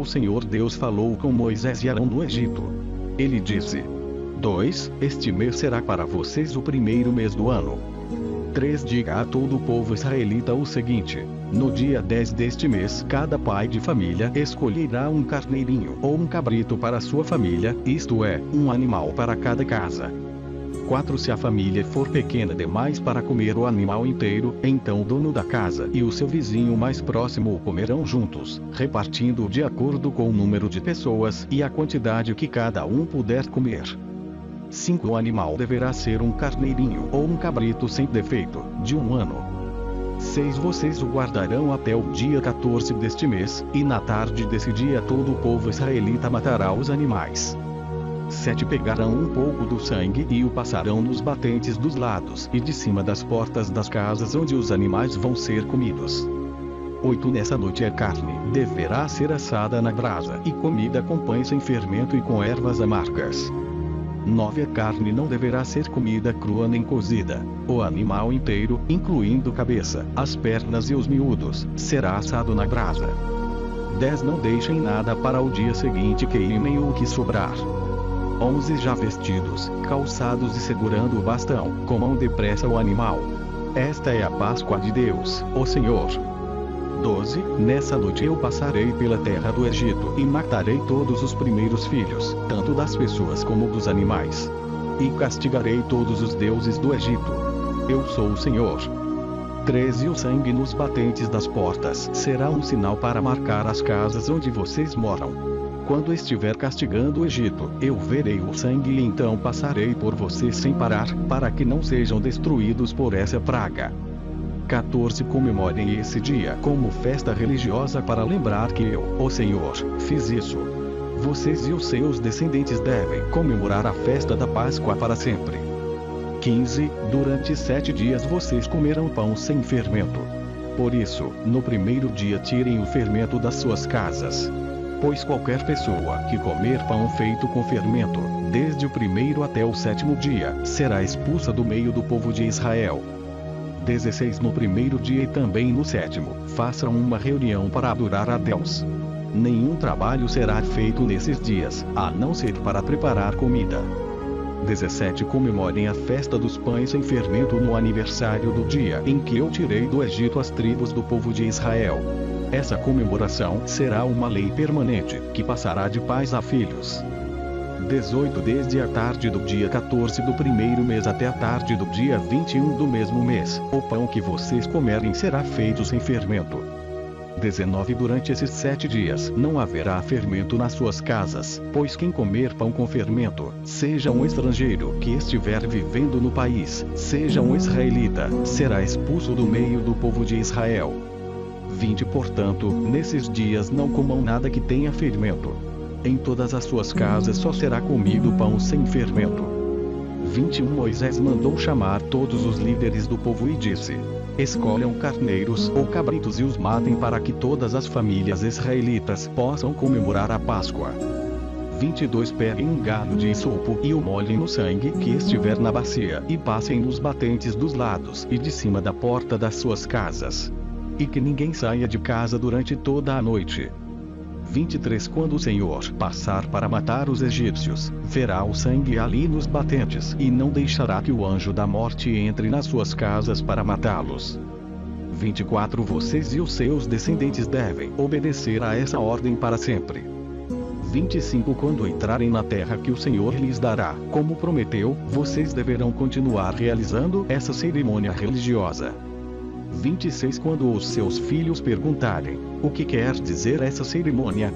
o Senhor Deus falou com Moisés e Arão no Egito. Ele disse: 2. Este mês será para vocês o primeiro mês do ano. 3. Diga a todo o povo israelita o seguinte: no dia 10 deste mês, cada pai de família escolherá um carneirinho ou um cabrito para sua família, isto é, um animal para cada casa. 4. Se a família for pequena demais para comer o animal inteiro, então o dono da casa e o seu vizinho mais próximo o comerão juntos, repartindo de acordo com o número de pessoas e a quantidade que cada um puder comer. 5. O animal deverá ser um carneirinho ou um cabrito sem defeito, de 1 ano. 6. Vocês o guardarão até o dia 14 deste mês, e na tarde desse dia todo o povo israelita matará os animais. 7. Pegarão um pouco do sangue e o passarão nos batentes dos lados e de cima das portas das casas onde os animais vão ser comidos. 8. Nessa noite a carne deverá ser assada na brasa e comida com pães sem fermento e com ervas amargas. 9. A carne não deverá ser comida crua nem cozida. O animal inteiro, incluindo cabeça, as pernas e os miúdos, será assado na brasa. 10. Não deixem nada para o dia seguinte, queimem o que sobrar. 11. Já vestidos, calçados e segurando o bastão, comam depressa o animal. Esta é a Páscoa de Deus, o Senhor. 12. Nessa noite eu passarei pela terra do Egito e matarei todos os primeiros filhos, tanto das pessoas como dos animais. E castigarei todos os deuses do Egito. Eu sou o Senhor. 13. O sangue nos batentes das portas será um sinal para marcar as casas onde vocês moram. Quando estiver castigando o Egito, eu verei o sangue e então passarei por vocês sem parar, para que não sejam destruídos por essa praga. 14. Comemorem esse dia como festa religiosa para lembrar que eu, o Senhor, fiz isso. Vocês e os seus descendentes devem comemorar a festa da Páscoa para sempre. 15. Durante 7 dias vocês comerão pão sem fermento. Por isso, no primeiro dia tirem o fermento das suas casas. Pois qualquer pessoa que comer pão feito com fermento, desde o primeiro até o 7º dia, será expulsa do meio do povo de Israel. 16. No primeiro dia e também no 7º, façam uma reunião para adorar a Deus. Nenhum trabalho será feito nesses dias, a não ser para preparar comida. 17. Comemorem a festa dos pães sem fermento no aniversário do dia em que eu tirei do Egito as tribos do povo de Israel. Essa comemoração será uma lei permanente, que passará de pais a filhos. 18. Desde a tarde do dia 14 do primeiro mês até a tarde do dia 21 do mesmo mês, o pão que vocês comerem será feito sem fermento. 19. Durante esses 7 dias não haverá fermento nas suas casas, pois quem comer pão com fermento, seja um estrangeiro que estiver vivendo no país, seja um israelita, será expulso do meio do povo de Israel. 20. Portanto, nesses dias não comam nada que tenha fermento. Em todas as suas casas só será comido pão sem fermento. 21. Moisés mandou chamar todos os líderes do povo e disse: escolham carneiros ou cabritos e os matem para que todas as famílias israelitas possam comemorar a Páscoa. 22. Peguem um galho de isopo e o molhem no sangue que estiver na bacia e passem nos batentes dos lados e de cima da porta das suas casas. E que ninguém saia de casa durante toda a noite. 23. Quando o Senhor passar para matar os egípcios, verá o sangue ali nos batentes e não deixará que o anjo da morte entre nas suas casas para matá-los. 24. Vocês e os seus descendentes devem obedecer a essa ordem para sempre. 25. Quando entrarem na terra que o Senhor lhes dará, como prometeu, vocês deverão continuar realizando essa cerimônia religiosa. 26. Quando os seus filhos perguntarem: o que quer dizer essa cerimônia?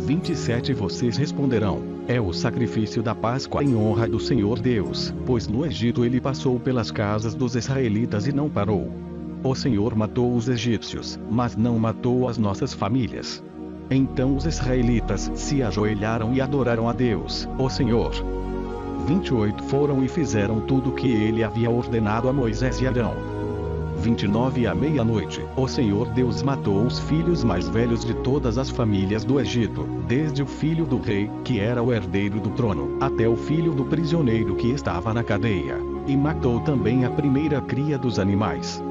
27. Vocês responderão: é o sacrifício da Páscoa em honra do Senhor Deus, pois no Egito ele passou pelas casas dos israelitas e não parou. O Senhor matou os egípcios, mas não matou as nossas famílias. Então os israelitas se ajoelharam e adoraram a Deus, o Senhor. 28. Foram e fizeram tudo o que ele havia ordenado a Moisés e Arão. 29. À meia-noite, o Senhor Deus matou os filhos mais velhos de todas as famílias do Egito, desde o filho do rei, que era o herdeiro do trono, até o filho do prisioneiro que estava na cadeia. E matou também a primeira cria dos animais.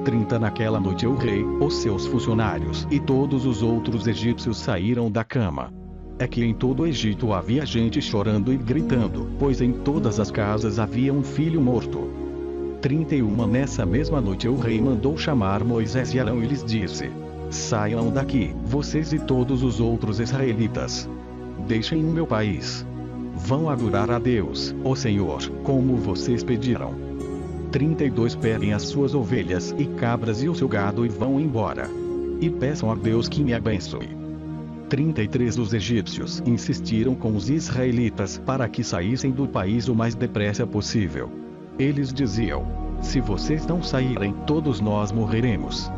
30 Naquela noite o rei, os seus funcionários e todos os outros egípcios saíram da cama. É que em todo o Egito havia gente chorando e gritando, pois em todas as casas havia um filho morto. 31 Nessa mesma noite o rei mandou chamar Moisés e Arão e lhes disse: Saiam daqui, vocês e todos os outros israelitas. Deixem o meu país. Vão adorar a Deus, o Senhor, como vocês pediram. 32 Peguem as suas ovelhas e cabras e o seu gado e vão embora. E peçam a Deus que me abençoe. 33 Os egípcios insistiram com os israelitas para que saíssem do país o mais depressa possível. Eles diziam: se vocês não saírem, todos nós morreremos.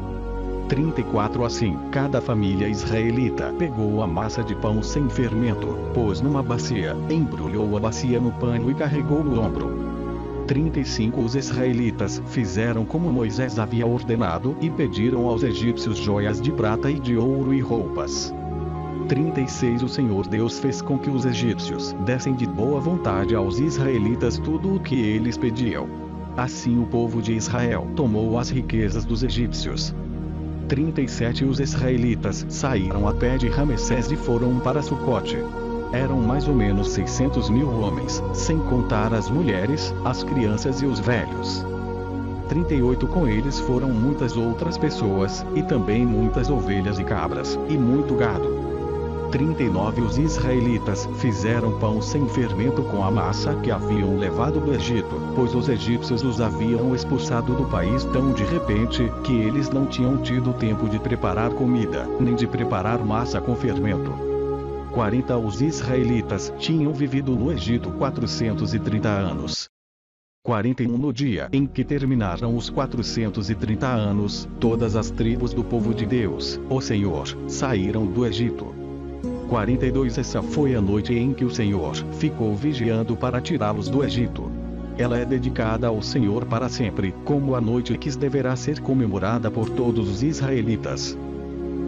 34 Assim, cada família israelita pegou a massa de pão sem fermento, pôs numa bacia, embrulhou a bacia no pano e carregou no ombro. 35 Os israelitas fizeram como Moisés havia ordenado e pediram aos egípcios joias de prata e de ouro e roupas. 36 O Senhor Deus fez com que os egípcios dessem de boa vontade aos israelitas tudo o que eles pediam. Assim o povo de Israel tomou as riquezas dos egípcios. 37 Os israelitas saíram a pé de Ramessés e foram para Sucote. Eram mais ou menos 600.000 homens, sem contar as mulheres, as crianças e os velhos. 38 Com eles foram muitas outras pessoas, e também muitas ovelhas e cabras, e muito gado. 39 Os israelitas fizeram pão sem fermento com a massa que haviam levado do Egito, pois os egípcios os haviam expulsado do país tão de repente, que eles não tinham tido tempo de preparar comida, nem de preparar massa com fermento. 40 Os israelitas tinham vivido no Egito 430 anos. 41 No dia em que terminaram os 430 anos, todas as tribos do povo de Deus, o Senhor, saíram do Egito. 42 Essa foi a noite em que o Senhor ficou vigiando para tirá-los do Egito. Ela é dedicada ao Senhor para sempre, como a noite que deverá ser comemorada por todos os israelitas.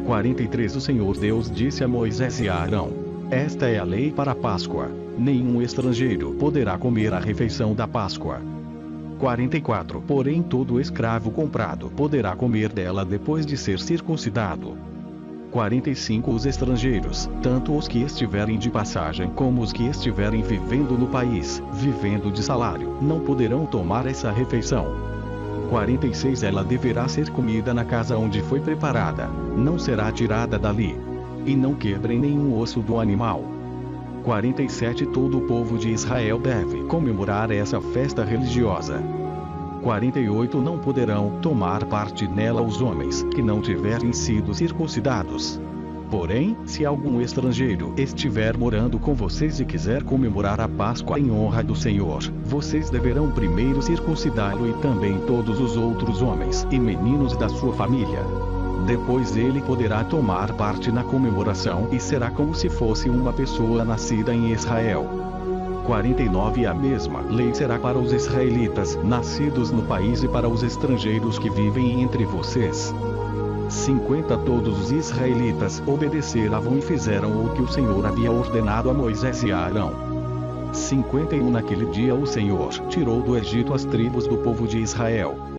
43 O Senhor Deus disse a Moisés e a Arão: Esta é a lei para a Páscoa. Nenhum estrangeiro poderá comer a refeição da Páscoa. 44 Porém todo escravo comprado poderá comer dela depois de ser circuncidado. 45 Os estrangeiros, tanto os que estiverem de passagem como os que estiverem vivendo no país, vivendo de salário, não poderão tomar essa refeição. 46 Ela deverá ser comida na casa onde foi preparada, não será tirada dali. E não quebrem nenhum osso do animal. 47 Todo o povo de Israel deve comemorar essa festa religiosa. 48 Não poderão tomar parte nela os homens que não tiverem sido circuncidados. Porém, se algum estrangeiro estiver morando com vocês e quiser comemorar a Páscoa em honra do Senhor, vocês deverão primeiro circuncidá-lo e também todos os outros homens e meninos da sua família. Depois ele poderá tomar parte na comemoração e será como se fosse uma pessoa nascida em Israel. 49 A mesma lei será para os israelitas nascidos no país e para os estrangeiros que vivem entre vocês. 50 Todos os israelitas obedeceram e fizeram o que o Senhor havia ordenado a Moisés e a Arão. 51 Naquele dia o Senhor tirou do Egito as tribos do povo de Israel.